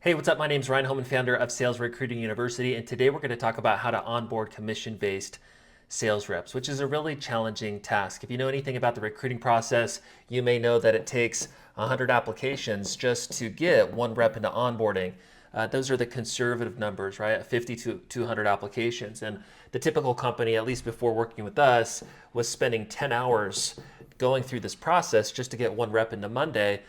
Hey, what's up? My name is Ryan Hullman, founder of Sales Recruiting University, and today we're going to talk about how to onboard commission-based sales reps, which is a really challenging task. If you know anything about the recruiting process, you may know that it takes 100 applications just to get one rep into onboarding. Those are the conservative numbers, right? 50 to 200 applications. And the typical company, at least before working with us, was spending 10 hours going through this process just to get one rep into Monday.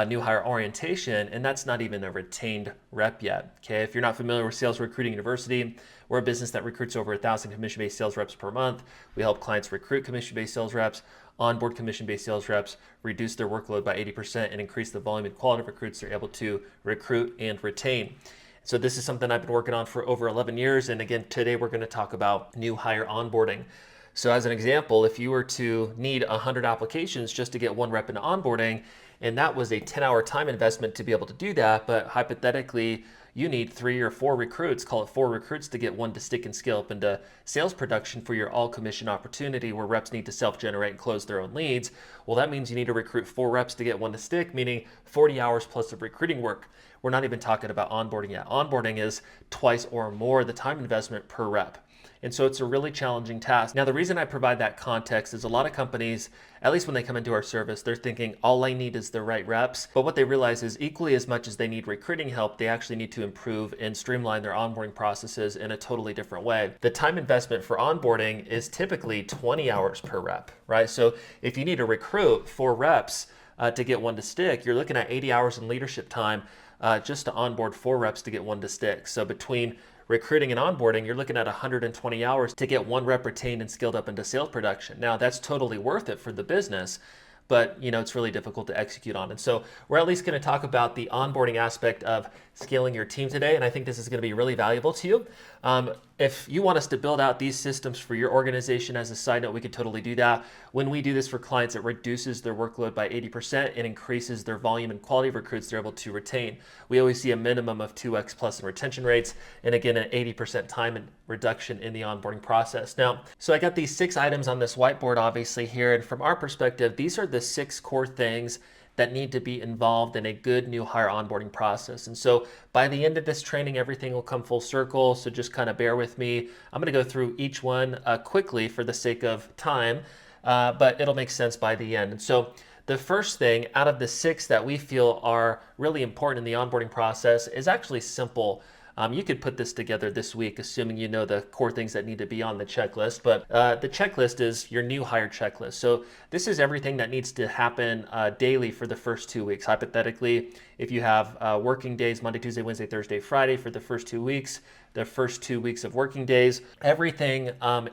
New hire orientation, and that's not even a retained rep yet. Okay, if you're not familiar with Sales Recruiting University, we're a business that recruits over 1,000 commission-based sales reps per month. We help clients recruit commission-based sales reps, onboard commission-based sales reps, reduce their workload by 80%, and increase the volume and quality of recruits they're able to recruit and retain. So this is something I've been working on for over 11 years, and again, today we're going to talk about new hire onboarding. So as an example, if you were to need 100 applications just to get one rep into onboarding, and that was a 10-hour time investment to be able to do that, but hypothetically, you need 3 or 4 recruits, call it 4 recruits to get one to stick and scale up into sales production for your all commission opportunity where reps need to self-generate and close their own leads. Well, that means you need to recruit 4 reps to get one to stick, meaning 40 hours plus of recruiting work. We're not even talking about onboarding yet. Onboarding is twice or more the time investment per rep. And so it's a really challenging task. Now, the reason I provide that context is a lot of companies, at least when they come into our service, they're thinking all I need is the right reps. But what they realize is equally as much as they need recruiting help, they actually need to improve and streamline their onboarding processes in a totally different way. The time investment for onboarding is typically 20 hours per rep, right? So if you need to recruit 4 reps to get one to stick, you're looking at 80 hours in leadership time just to onboard 4 reps to get one to stick. So between recruiting and onboarding, you're looking at 120 hours to get one rep retained and skilled up into sales production. Now, that's totally worth it for the business, but it's really difficult to execute on. And so we're at least going to talk about the onboarding aspect of scaling your team today, and I think this is going to be really valuable to you. If you want us to build out these systems for your organization, as a side note, we could totally do that. When we do this for clients, it reduces their workload by 80% and increases their volume and quality of recruits they're able to retain. We always see a minimum of 2x plus in retention rates, and again, an 80% time and reduction in the onboarding process. Now, so I got these 6 items on this whiteboard, obviously, here, and from our perspective, these are the 6 core things that need to be involved in a good new hire onboarding process. And so by the end of this training, everything will come full circle. So just kind of bear with me. I'm going to go through each one quickly for the sake of time, but it'll make sense by the end. And so the first thing out of the 6 that we feel are really important in the onboarding process is actually simple. You could put this together this week, assuming you know the core things that need to be on the checklist. But the checklist is your new hire checklist. So this is everything that needs to happen daily for the first 2 weeks. Hypothetically, if you have working days, Monday, Tuesday, Wednesday, Thursday, Friday for the first 2 weeks, the first 2 weeks of working days, everything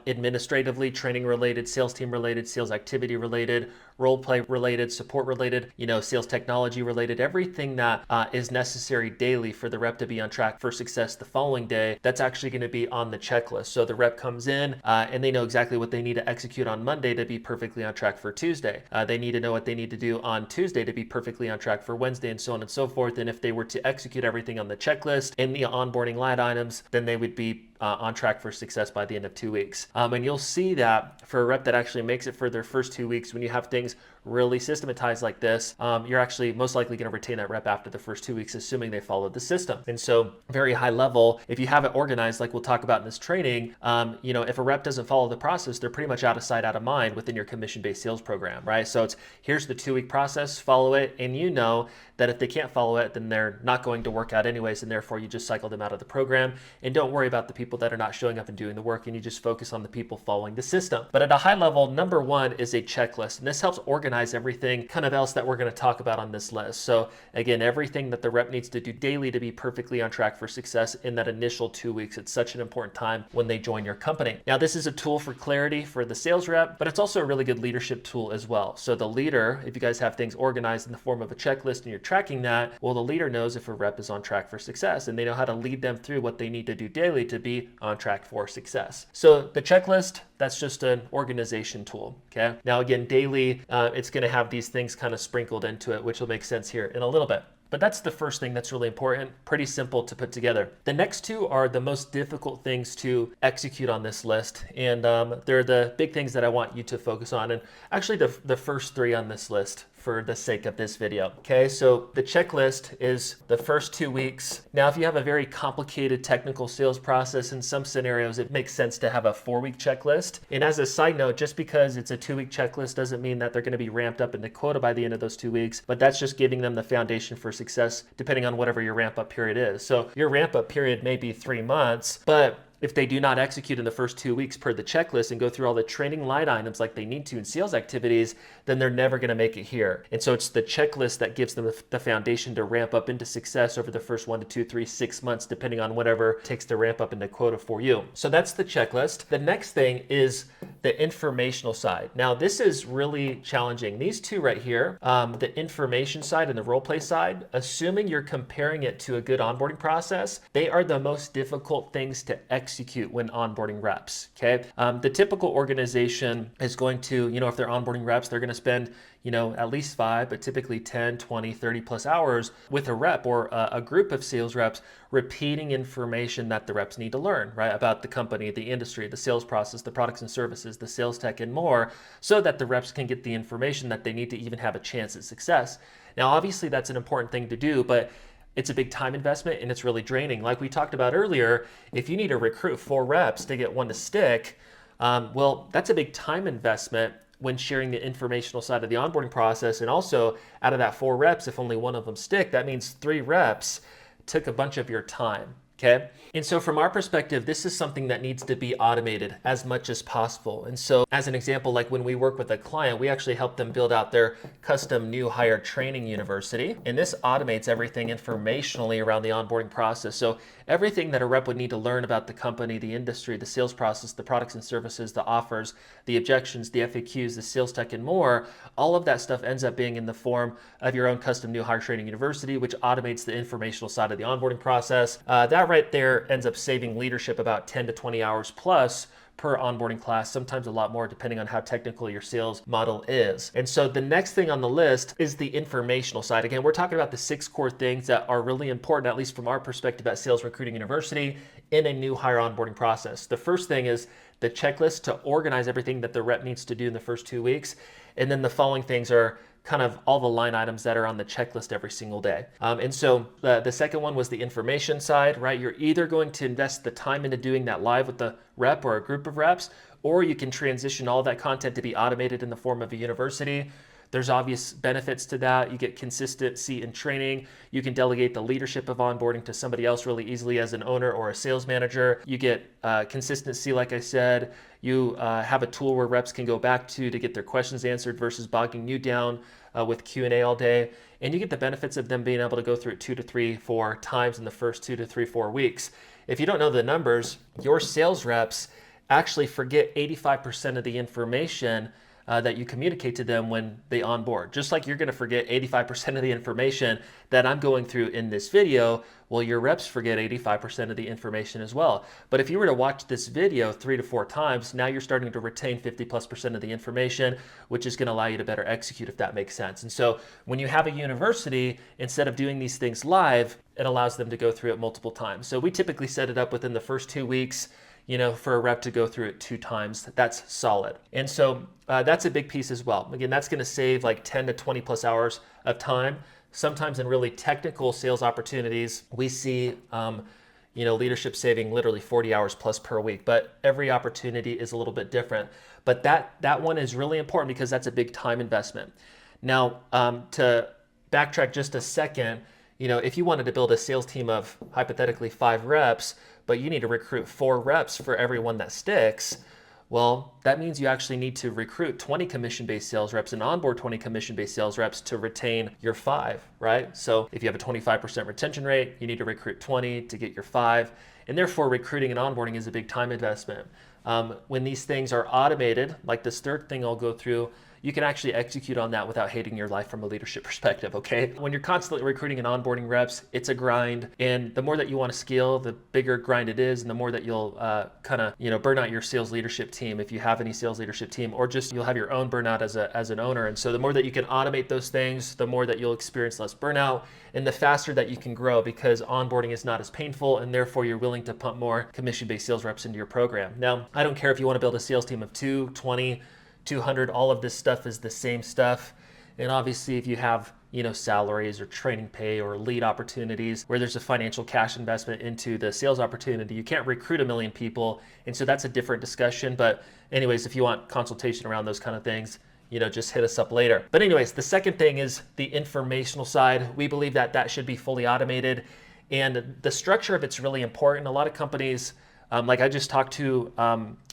administratively, training related, sales team related, sales activity related, role play related, support related, sales technology related, everything that is necessary daily for the rep to be on track for success the following day, that's actually going to be on the checklist. So the rep comes in and they know exactly what they need to execute on Monday to be perfectly on track for Tuesday. They need to know what they need to do on Tuesday to be perfectly on track for Wednesday, and so on and so forth. And if they were to execute everything on the checklist in the onboarding line items, then they would be on track for success by the end of 2 weeks. And you'll see that for a rep that actually makes it for their first 2 weeks, when you have things really systematized like this, you're actually most likely going to retain that rep after the first 2 weeks, assuming they followed the system. And so very high level, if you have it organized, like we'll talk about in this training, if a rep doesn't follow the process, they're pretty much out of sight, out of mind within your commission-based sales program, right? So here's the 2-week process, follow it, and you know that if they can't follow it, then they're not going to work out anyways, and therefore you just cycle them out of the program, and don't worry about the people that are not showing up and doing the work, and you just focus on the people following the system. But at a high level, number 1 is a checklist, and this helps organize everything kind of else that we're going to talk about on this list. So again, everything that the rep needs to do daily to be perfectly on track for success in that initial 2 weeks. It's such an important time when they join your company. Now, this is a tool for clarity for the sales rep, but it's also a really good leadership tool as well. So the leader, if you guys have things organized in the form of a checklist and you're tracking that, well, the leader knows if a rep is on track for success, and they know how to lead them through what they need to do daily to be on track for success. So the checklist, that's just an organization tool, okay? Now again, daily, it's gonna have these things kind of sprinkled into it, which will make sense here in a little bit. But that's the first thing that's really important, pretty simple to put together. The next 2 are the most difficult things to execute on this list, and they're the big things that I want you to focus on. And actually the first 3 on this list for the sake of this video. Okay, so the checklist is the first 2 weeks. Now, if you have a very complicated technical sales process, in some scenarios, it makes sense to have a 4-week checklist. And as a side note, just because it's a 2-week checklist doesn't mean that they're going to be ramped up into quota by the end of those 2 weeks, but that's just giving them the foundation for success depending on whatever your ramp up period is. So your ramp up period may be 3 months, but if they do not execute in the first 2 weeks per the checklist and go through all the training line items like they need to in sales activities, then they're never going to make it here. And so it's the checklist that gives them the foundation to ramp up into success over the first 1 to 2, 3, 6 months, depending on whatever it takes to ramp up into quota for you. So that's the checklist. The next thing is the informational side. Now, this is really challenging. These two right here, the information side and the role play side, assuming you're comparing it to a good onboarding process, they are the most difficult things to execute when onboarding reps, okay? The typical organization is going to, if they're onboarding reps, they're going to spend, at least 5, but typically 10, 20, 30 plus hours with a rep or a group of sales reps repeating information that the reps need to learn, right? About the company, the industry, the sales process, the products and services, the sales tech, and more, so that the reps can get the information that they need to even have a chance at success. Now, obviously, that's an important thing to do, but it's a big time investment and it's really draining. Like we talked about earlier, if you need to recruit 4 reps to get 1 to stick, well, that's a big time investment when sharing the informational side of the onboarding process. And also, out of that 4 reps, if only 1 of them stick, that means 3 reps took a bunch of your time. Okay. And so from our perspective, this is something that needs to be automated as much as possible. And so as an example, like when we work with a client, we actually help them build out their custom new hire training university. And this automates everything informationally around the onboarding process. So everything that a rep would need to learn about the company, the industry, the sales process, the products and services, the offers, the objections, the FAQs, the sales tech, and more, all of that stuff ends up being in the form of your own custom new hire training university, which automates the informational side of the onboarding process. That right there ends up saving leadership about 10 to 20 hours plus per onboarding class, sometimes a lot more depending on how technical your sales model is. And so the next thing on the list is the informational side. Again, we're talking about the 6 core things that are really important, at least from our perspective at Sales Recruiting University, in a new hire onboarding process. The first thing is the checklist to organize everything that the rep needs to do in the first 2 weeks. And then the following things are kind of all the line items that are on the checklist every single day. And so the second one was the information side, right? You're either going to invest the time into doing that live with the rep or a group of reps, or you can transition all that content to be automated in the form of a university. There's obvious benefits to that. You get consistency in training. You can delegate the leadership of onboarding to somebody else really easily as an owner or a sales manager. You get consistency, like I said. You have a tool where reps can go back to get their questions answered versus bogging you down with Q&A all day. And you get the benefits of them being able to go through it 2 to 3, 4 times in the first 2 to 3, 4 weeks. If you don't know the numbers, your sales reps actually forget 85% of the information that you communicate to them when they onboard. Just like you're going to forget 85% of the information that I'm going through in this video, well, your reps forget 85% of the information as well. But if you were to watch this video 3 to 4 times, now you're starting to retain 50+% of the information, which is going to allow you to better execute, if that makes sense. And so when you have a university, instead of doing these things live, it allows them to go through it multiple times. So we typically set it up within the first 2 weeks, for a rep to go through it 2 times. That's solid. And so that's a big piece as well. Again, that's going to save like 10 to 20 plus hours of time. Sometimes in really technical sales opportunities, we see leadership saving literally 40 hours plus per week, but every opportunity is a little bit different. But that one is really important because that's a big time investment. Now, to backtrack just a second, if you wanted to build a sales team of hypothetically 5 reps, but you need to recruit 4 reps for every one that sticks, well, that means you actually need to recruit 20 commission-based sales reps and onboard 20 commission-based sales reps to retain your 5, right? So if you have a 25% retention rate, you need to recruit 20 to get your 5, and therefore recruiting and onboarding is a big time investment. When these things are automated, like this third thing I'll go through, you can actually execute on that without hating your life from a leadership perspective, okay? When you're constantly recruiting and onboarding reps, it's a grind. And the more that you want to scale, the bigger grind it is, and the more that you'll burn out your sales leadership team, if you have any sales leadership team, or just you'll have your own burnout as an owner. And so the more that you can automate those things, the more that you'll experience less burnout, and the faster that you can grow, because onboarding is not as painful, and therefore you're willing to pump more commission-based sales reps into your program. Now, I don't care if you want to build a sales team of 2, 20, 200, all of this stuff is the same stuff. And obviously, if you have salaries or training pay or lead opportunities where there's a financial cash investment into the sales opportunity, you can't recruit a million people. And so that's a different discussion. But anyways, if you want consultation around those kind of things, just hit us up later. But anyways, the second thing is the informational side. We believe that that should be fully automated. And the structure of it's really important. A lot of companies, like I just talked to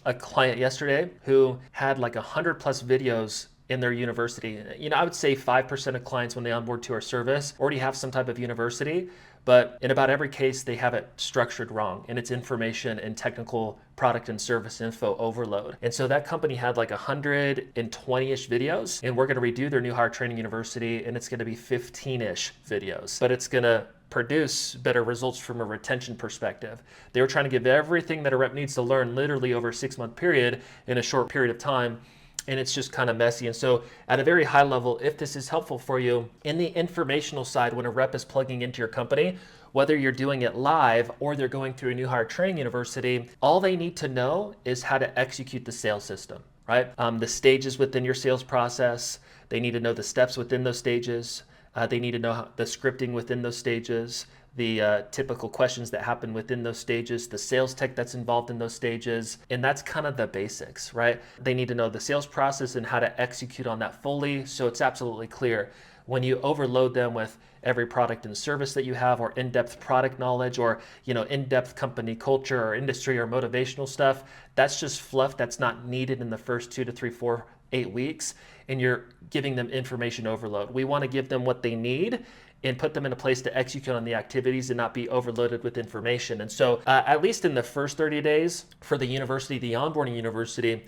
a client yesterday who had like 100 plus videos in their university. I would say 5% of clients when they onboard to our service already have some type of university, but in about every case, they have it structured wrong, and it's information and technical product and service info overload. And so that company had like 120-ish videos, and we're gonna redo their new hire training university, and it's gonna be 15-ish videos, but it's gonna produce better results from a retention perspective. They were trying to give everything that a rep needs to learn literally over a 6-month period in a short period of time, and it's just kind of messy. And so at a very high level, if this is helpful for you, in the informational side, when a rep is plugging into your company, whether you're doing it live or they're going through a new hire training university, all they need to know is how to execute the sales system, right? The stages within your sales process, they need to know the steps within those stages. They need to know the scripting within those stages, the typical questions that happen within those stages, the sales tech that's involved in those stages. And that's kind of the basics, right? They need to know the sales process and how to execute on that fully. So it's absolutely clear. When you overload them with every product and service that you have, or in-depth product knowledge, or in-depth company culture or industry or motivational stuff, that's just fluff that's not needed in the first 2 to 3, 4, 8 weeks. And you're giving them information overload. We want to give them what they need and put them in a place to execute on the activities and not be overloaded with information. And so at least in the first 30 days for the university, the onboarding university,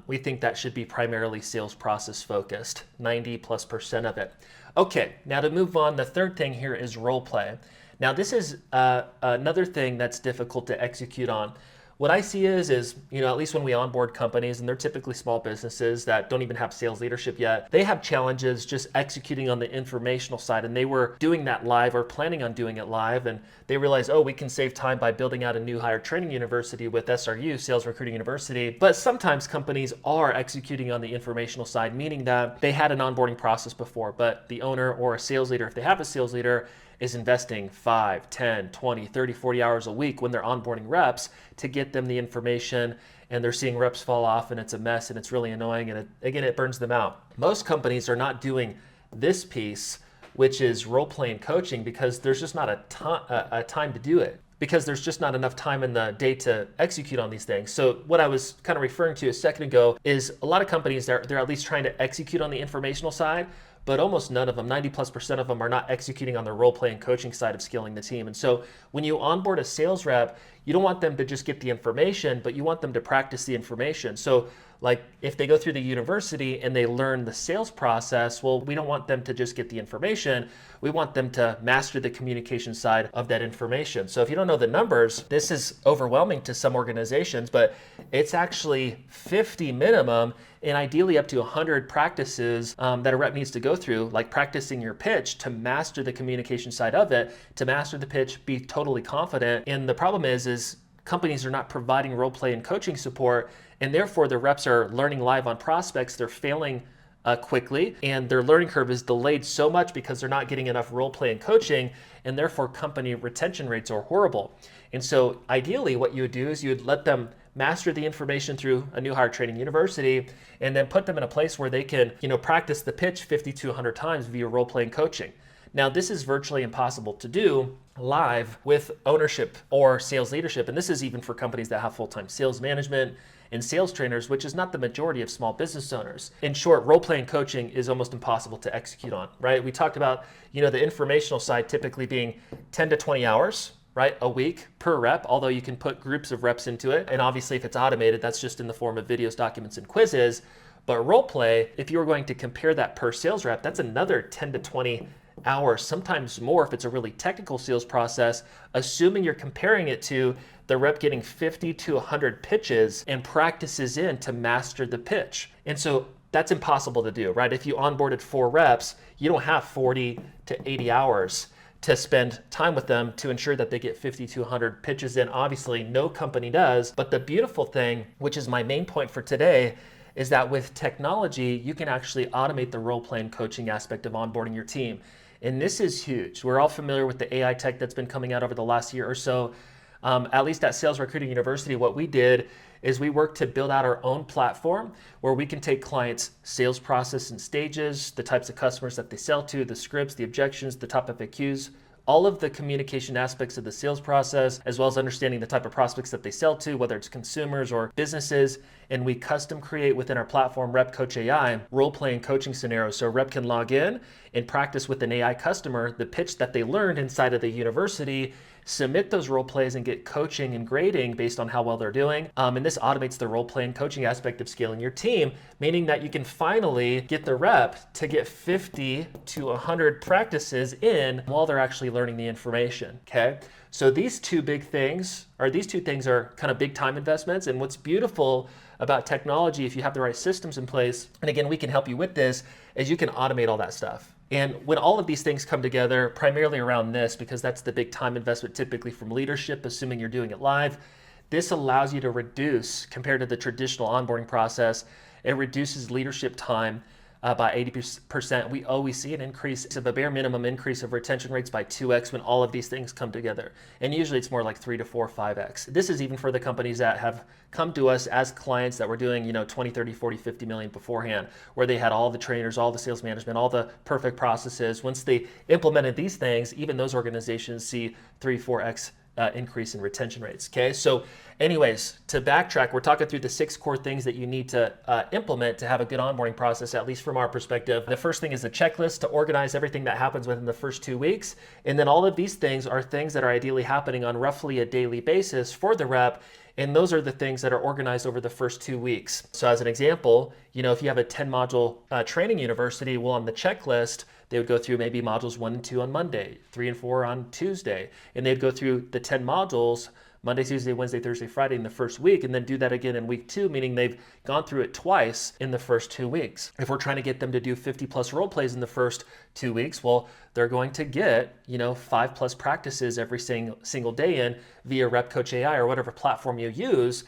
we think that should be primarily sales process focused, 90+% of it. Okay, now to move on, the third thing here is role play. Now this is another thing that's difficult to execute on. What I see is at least when we onboard companies, and they're typically small businesses that don't even have sales leadership yet, they have challenges just executing on the informational side. And they were doing that live or planning on doing it live. And they realized, oh, we can save time by building out a new hire training university with SRU, Sales Recruiting University. But sometimes companies are executing on the informational side, meaning that they had an onboarding process before, but the owner or a sales leader, if they have a sales leader, is investing 5, 10, 20, 30, 40 hours a week when they're onboarding reps to get them the information, and they're seeing reps fall off, and it's a mess, and it's really annoying, and it burns them out. Most companies are not doing this piece, which is role-playing coaching, because there's just not a time to do it, because there's just not enough time in the day to execute on these things. So what I was kind of referring to a second ago is a lot of companies, they're at least trying to execute on the informational side, but almost none of them, 90+% of them, are not executing on the role play and coaching side of scaling the team. And so when you onboard a sales rep, you don't want them to just get the information, but you want them to practice the information. So like if they go through the university and they learn the sales process, well, we don't want them to just get the information. We want them to master the communication side of that information. So if you don't know the numbers, this is overwhelming to some organizations, but it's actually 50 minimum and ideally up to 100 practices that a rep needs to go through, like practicing your pitch to master the communication side of it, to master the pitch, be totally confident. And the problem is companies are not providing role play and coaching support, and therefore the reps are learning live on prospects. They're failing quickly, and their learning curve is delayed so much because they're not getting enough role play and coaching, and therefore company retention rates are horrible. And so ideally what you would do is you would let them master the information through a new hire training university, and then put them in a place where they can practice the pitch 50 to 100 times via role play and coaching. Now, this is virtually impossible to do live with ownership or sales leadership. And this is even for companies that have full-time sales management and sales trainers, which is not the majority of small business owners. In short, role-playing coaching is almost impossible to execute on, right? We talked about, the informational side typically being 10 to 20 hours, right, a week per rep, although you can put groups of reps into it. And obviously if it's automated, that's just in the form of videos, documents, and quizzes. But role play, if you were going to compare that per sales rep, that's another 10 to 20 hours, sometimes more if it's a really technical sales process, assuming you're comparing it to the rep getting 50 to 100 pitches and practices in to master the pitch. And so that's impossible to do, right? If you onboarded 4 reps, you don't have 40 to 80 hours to spend time with them to ensure that they get 50 to 100 pitches in. Obviously, no company does. But the beautiful thing, which is my main point for today, is that with technology, you can actually automate the role playing coaching aspect of onboarding your team. And this is huge. We're all familiar with the AI tech that's been coming out over the last year or so. At least at Sales Recruiting University, what we did is we worked to build out our own platform where we can take clients' sales process and stages, the types of customers that they sell to, the scripts, the objections, the top FAQs, all of the communication aspects of the sales process, as well as understanding the type of prospects that they sell to, whether it's consumers or businesses. And we custom create within our platform, Rep Coach AI, role-playing coaching scenarios. So Rep can log in and practice with an AI customer the pitch that they learned inside of the university, submit those role plays and get coaching and grading based on how well they're doing. And this automates the role play and coaching aspect of scaling your team, meaning that you can finally get the rep to get 50 to 100 practices in while they're actually learning the information, okay? So these two things are kind of big time investments. And what's beautiful about technology, if you have the right systems in place, and again, we can help you with this, is you can automate all that stuff. And when all of these things come together, primarily around this, because that's the big time investment typically from leadership, assuming you're doing it live, this allows you to reduce, compared to the traditional onboarding process, it reduces leadership time by 80%. We always see an increase of a bare minimum increase of retention rates by 2x when all of these things come together. And usually it's more like 3 to 4, 5x. This is even for the companies that have come to us as clients that were doing, 20, 30, 40, 50 million beforehand, where they had all the trainers, all the sales management, all the perfect processes. Once they implemented these things, even those organizations see 3, 4x increase in retention rates. Okay, so anyways, to backtrack, we're talking through the 6 core things that you need to implement to have a good onboarding process, at least from our perspective. The first thing is a checklist to organize everything that happens within the first 2 weeks. And then all of these things are things that are ideally happening on roughly a daily basis for the rep. And those are the things that are organized over the first 2 weeks. So as an example, if you have a 10 module training university, well, on the checklist, they would go through maybe modules 1 and 2 on Monday, 3 and 4 on Tuesday. And they'd go through the 10 modules Monday, Tuesday, Wednesday, Thursday, Friday in the first week, and then do that again in week 2, meaning they've gone through it twice in the first 2 weeks. If we're trying to get them to do 50 plus role plays in the first 2 weeks, well, they're going to get, 5 plus practices every single day in via Rep Coach AI or whatever platform you use,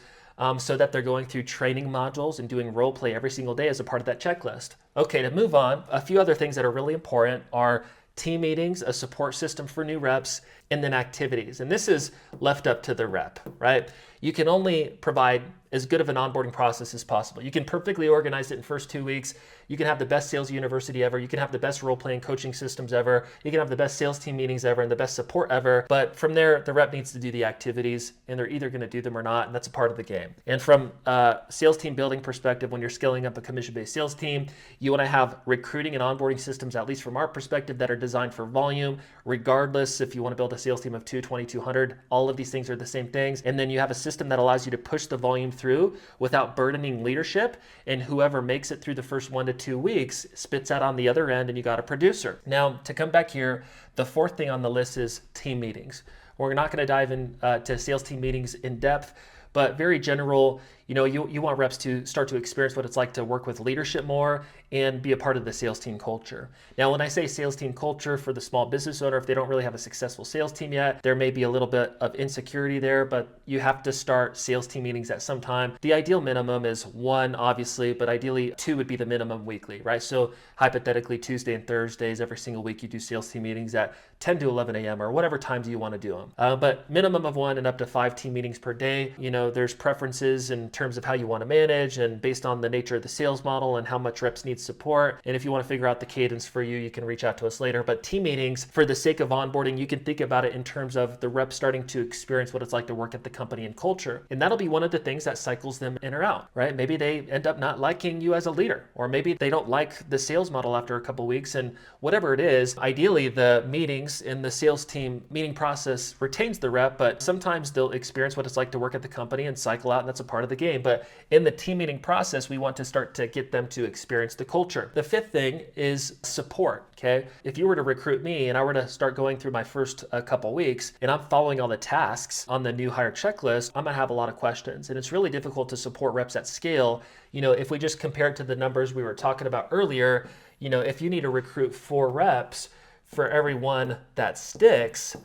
so that they're going through training modules and doing role play every single day as a part of that checklist. Okay, to move on, a few other things that are really important are team meetings, a support system for new reps, and then activities. And this is left up to the rep, right? You can only provide as good of an onboarding process as possible. You can perfectly organize it in first 2 weeks. You can have the best sales university ever. You can have the best role-playing coaching systems ever. You can have the best sales team meetings ever and the best support ever. But from there, the rep needs to do the activities, and they're either going to do them or not, and that's a part of the game. And from a sales team building perspective, when you're scaling up a commission-based sales team, you want to have recruiting and onboarding systems, at least from our perspective, that are designed for volume, regardless if you want to build a sales team of 2, 20, 200. All of these things are the same things. And then you have a system that allows you to push the volume through without burdening leadership, and whoever makes it through the first 1 to 2 weeks spits out on the other end, and you got a producer. Now, to come back here, the fourth thing on the list is team meetings. We're not going to dive into sales team meetings in depth, but very general. You want reps to start to experience what it's like to work with leadership more and be a part of the sales team culture. Now, when I say sales team culture for the small business owner, if they don't really have a successful sales team yet, there may be a little bit of insecurity there, but you have to start sales team meetings at some time. The ideal minimum is 1, obviously, but ideally 2 would be the minimum weekly, right? So hypothetically, Tuesday and Thursdays, every single week, you do sales team meetings at 10 to 11 a.m. or whatever times you want to do them. But minimum of 1 and up to 5 team meetings per day. There's preferences in terms of how you want to manage and based on the nature of the sales model and how much reps need support. And if you want to figure out the cadence for you, you can reach out to us later. But team meetings, for the sake of onboarding, you can think about it in terms of the reps starting to experience what it's like to work at the company and culture. And that'll be one of the things that cycles them in or out, right? Maybe they end up not liking you as a leader, or maybe they don't like the sales model after a couple weeks, and whatever it is, ideally the meetings in the sales team meeting process retains the rep, but sometimes they'll experience what it's like to work at the company and cycle out, and that's a part of the game. But in the team meeting process, we want to start to get them to experience the culture. The fifth thing is support, okay? If you were to recruit me and I were to start going through my first couple weeks and I'm following all the tasks on the new hire checklist, I'm gonna have a lot of questions. And it's really difficult to support reps at scale. If we just compare it to the numbers we were talking about earlier, if you need to recruit 4 reps for every one that sticks,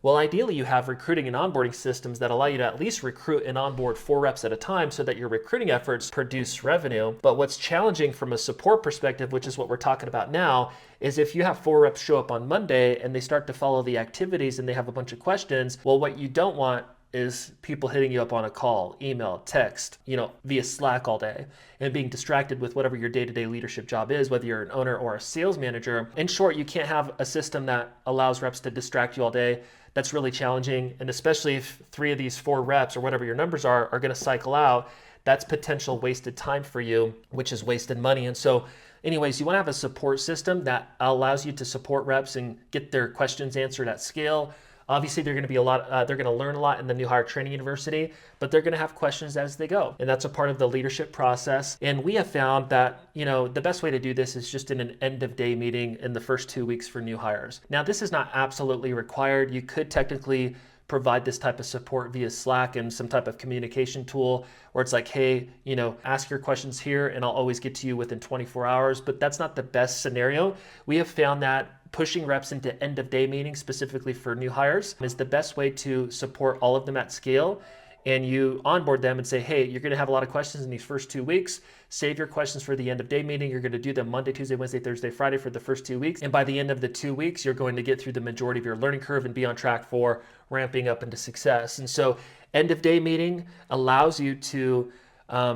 Well, ideally, you have recruiting and onboarding systems that allow you to at least recruit and onboard 4 reps at a time so that your recruiting efforts produce revenue. But what's challenging from a support perspective, which is what we're talking about now, is if you have 4 reps show up on Monday and they start to follow the activities and they have a bunch of questions, well, what you don't want is people hitting you up on a call, email, text, via Slack all day and being distracted with whatever your day-to-day leadership job is, whether you're an owner or a sales manager. In short, you can't have a system that allows reps to distract you all day. That's really challenging. And especially if 3 of these 4 reps or whatever your numbers are going to cycle out, that's potential wasted time for you, which is wasted money. And so anyways, you want to have a support system that allows you to support reps and get their questions answered at scale. Obviously, they're going to be they're going to learn a lot in the New Hire Training University, but they're going to have questions as they go. And that's a part of the leadership process. And we have found that, the best way to do this is just in an end of day meeting in the first 2 weeks for new hires. Now, this is not absolutely required. You could technically provide this type of support via Slack and some type of communication tool where it's like, hey, ask your questions here and I'll always get to you within 24 hours. But that's not the best scenario. We have found that pushing reps into end of day meetings specifically for new hires is the best way to support all of them at scale. And you onboard them and say, hey, you're going to have a lot of questions in these first 2 weeks. Save your questions for the end of day meeting. You're going to do them Monday, Tuesday, Wednesday, Thursday, Friday for the first 2 weeks. And by the end of the 2 weeks, you're going to get through the majority of your learning curve and be on track for ramping up into success. And so end of day meeting allows you to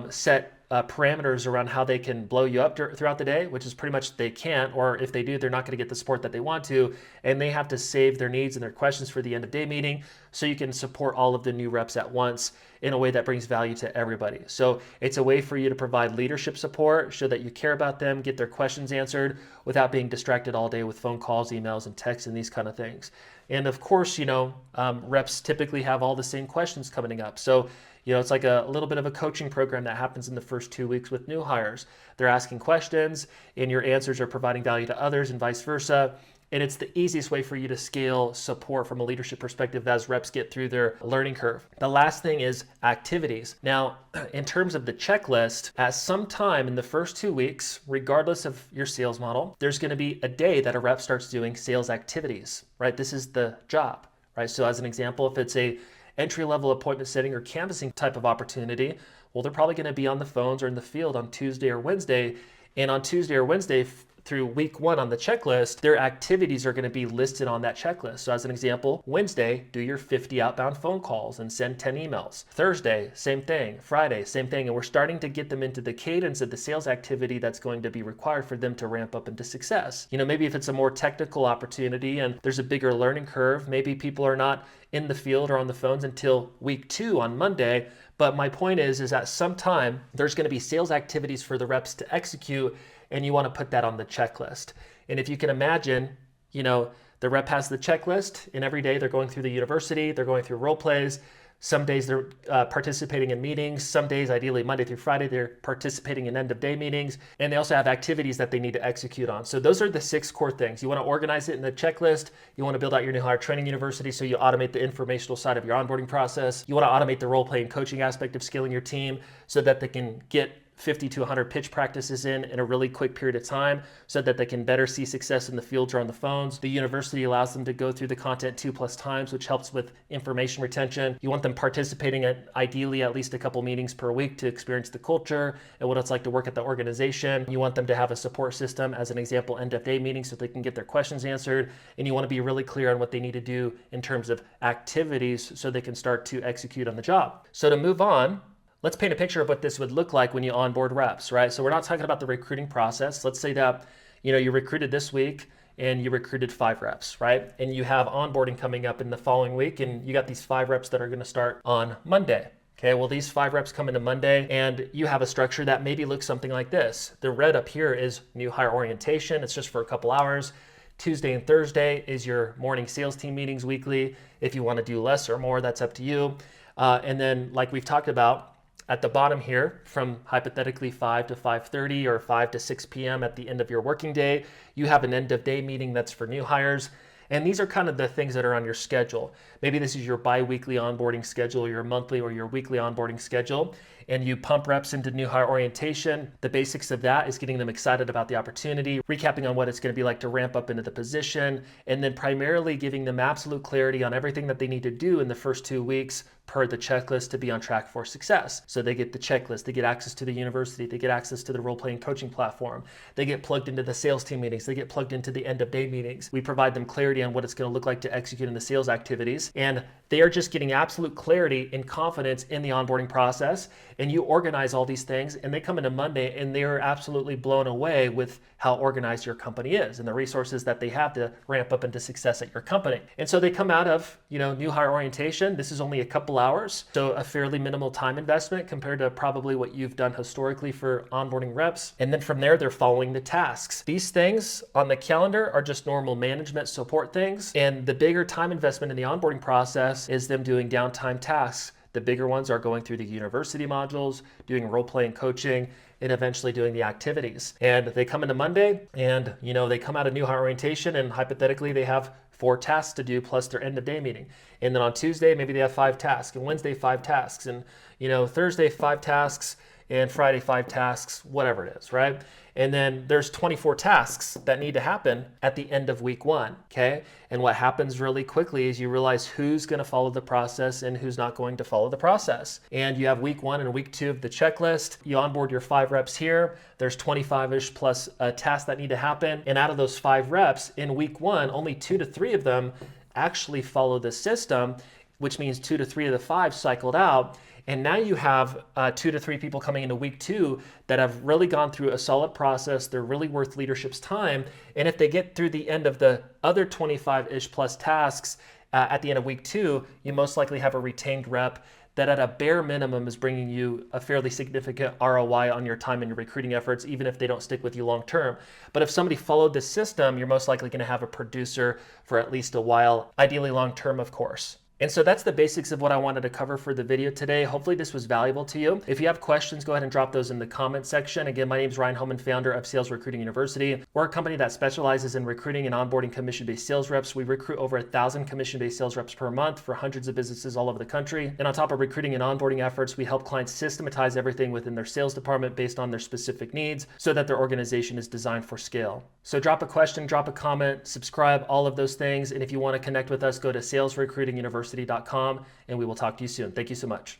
set parameters around how they can blow you up throughout the day, which is pretty much they can't, or if they do, they're not going to get the support that they want to, and they have to save their needs and their questions for the end of day meeting so you can support all of the new reps at once in a way that brings value to everybody. So it's a way for you to provide leadership support, show that you care about them, get their questions answered without being distracted all day with phone calls, emails, and texts and these kind of things. And of course, reps typically have all the same questions coming up. So it's like a little bit of a coaching program that happens in the first 2 weeks with new hires. They're asking questions and your answers are providing value to others and vice versa. And it's the easiest way for you to scale support from a leadership perspective as reps get through their learning curve. The last thing is activities. Now, in terms of the checklist, at some time in the first 2 weeks, regardless of your sales model, there's going to be a day that a rep starts doing sales activities, right? This is the job, right? So as an example, if it's a entry-level appointment setting or canvassing type of opportunity, well, they're probably going to be on the phones or in the field on Tuesday or Wednesday. And on Tuesday or Wednesday, through week 1 on the checklist, their activities are going to be listed on that checklist. So as an example, Wednesday, do your 50 outbound phone calls and send 10 emails. Thursday, same thing. Friday, same thing. And we're starting to get them into the cadence of the sales activity that's going to be required for them to ramp up into success. Maybe if it's a more technical opportunity and there's a bigger learning curve, maybe people are not in the field or on the phones until week 2 on Monday. But my point is at some time, there's going to be sales activities for the reps to execute, and you want to put that on the checklist. And if you can imagine, the rep has the checklist, and every day they're going through the university, they're going through role plays. Some days they're participating in meetings. Some days, ideally Monday through Friday, they're participating in end of day meetings. And they also have activities that they need to execute on. So those are the 6 core things. You want to organize it in the checklist. You want to build out your New Hire Training University so you automate the informational side of your onboarding process. You want to automate the role play and coaching aspect of scaling your team so that they can get 50 to 100 pitch practices in a really quick period of time so that they can better see success in the fields or on the phones. The university allows them to go through the content 2+ times, which helps with information retention. You want them participating at ideally at least a couple meetings per week to experience the culture and what it's like to work at the organization. You want them to have a support system, as an example, end of day meetings so they can get their questions answered. And you want to be really clear on what they need to do in terms of activities so they can start to execute on the job. So to move on, let's paint a picture of what this would look like when you onboard reps, right? So we're not talking about the recruiting process. Let's say that, you recruited this week and you recruited 5 reps, right? And you have onboarding coming up in the following week and you got these 5 reps that are going to start on Monday. Okay, well, these 5 reps come into Monday and you have a structure that maybe looks something like this. The red up here is new hire orientation. It's just for a couple hours. Tuesday and Thursday is your morning sales team meetings weekly. If you want to do less or more, that's up to you. And then like we've talked about, at the bottom here, from hypothetically 5 to 5:30 or 5 to 6 p.m. at the end of your working day, you have an end of day meeting that's for new hires. And these are kind of the things that are on your schedule. Maybe this is your bi-weekly onboarding schedule, your monthly or your weekly onboarding schedule. and you pump reps into new hire orientation. The basics of that is getting them excited about the opportunity, recapping on what it's going to be like to ramp up into the position, and then primarily giving them absolute clarity on everything that they need to do in the first 2 weeks per the checklist to be on track for success. So they get the checklist, they get access to the university, they get access to the role-playing coaching platform, they get plugged into the sales team meetings, they get plugged into the end of day meetings. We provide them clarity on what it's going to look like to execute in the sales activities, and they are just getting absolute clarity and confidence in the onboarding process. And you organize all these things, and they come into Monday and they're absolutely blown away with how organized your company is and the resources that they have to ramp up into success at your company. And so they come out of, new hire orientation. This is only a couple hours, so a fairly minimal time investment compared to probably what you've done historically for onboarding reps. And then from there, they're following the tasks. These things on the calendar are just normal management support things. And the bigger time investment in the onboarding process is them doing downtime tasks. The bigger ones are going through the university modules, doing role-playing coaching, and eventually doing the activities. And they come into Monday and, they come out of new hire orientation, and hypothetically they have 4 tasks to do plus their end of day meeting. And then on Tuesday, maybe they have 5 tasks, and Wednesday, 5 tasks, and, Thursday, 5 tasks, and Friday, 5 tasks, whatever it is, right? And then there's 24 tasks that need to happen at the end of week 1, okay? And what happens really quickly is you realize who's going to follow the process and who's not going to follow the process. And you have week 1 and week 2 of the checklist. You onboard your 5 reps here. There's 25-ish plus tasks that need to happen. And out of those 5 reps in week 1, only 2 to 3 of them actually follow the system, which means 2 to 3 of the 5 cycled out. And now you have 2 to 3 people coming into week 2 that have really gone through a solid process. They're really worth leadership's time. And if they get through the end of the other 25-ish plus tasks at the end of week 2, you most likely have a retained rep that at a bare minimum is bringing you a fairly significant ROI on your time and your recruiting efforts, even if they don't stick with you long term. But if somebody followed this system, you're most likely going to have a producer for at least a while, ideally long term, of course. And so that's the basics of what I wanted to cover for the video today. Hopefully this was valuable to you. If you have questions, go ahead and drop those in the comment section. Again, my name is Ryan Hullman, founder of Sales Recruiting University. We're a company that specializes in recruiting and onboarding commission-based sales reps. We recruit over 1,000 commission-based sales reps per month for hundreds of businesses all over the country. And on top of recruiting and onboarding efforts, we help clients systematize everything within their sales department based on their specific needs so that their organization is designed for scale. So drop a question, drop a comment, subscribe, all of those things. And if you want to connect with us, go to salesrecruitinguniversity.com and we will talk to you soon. Thank you so much.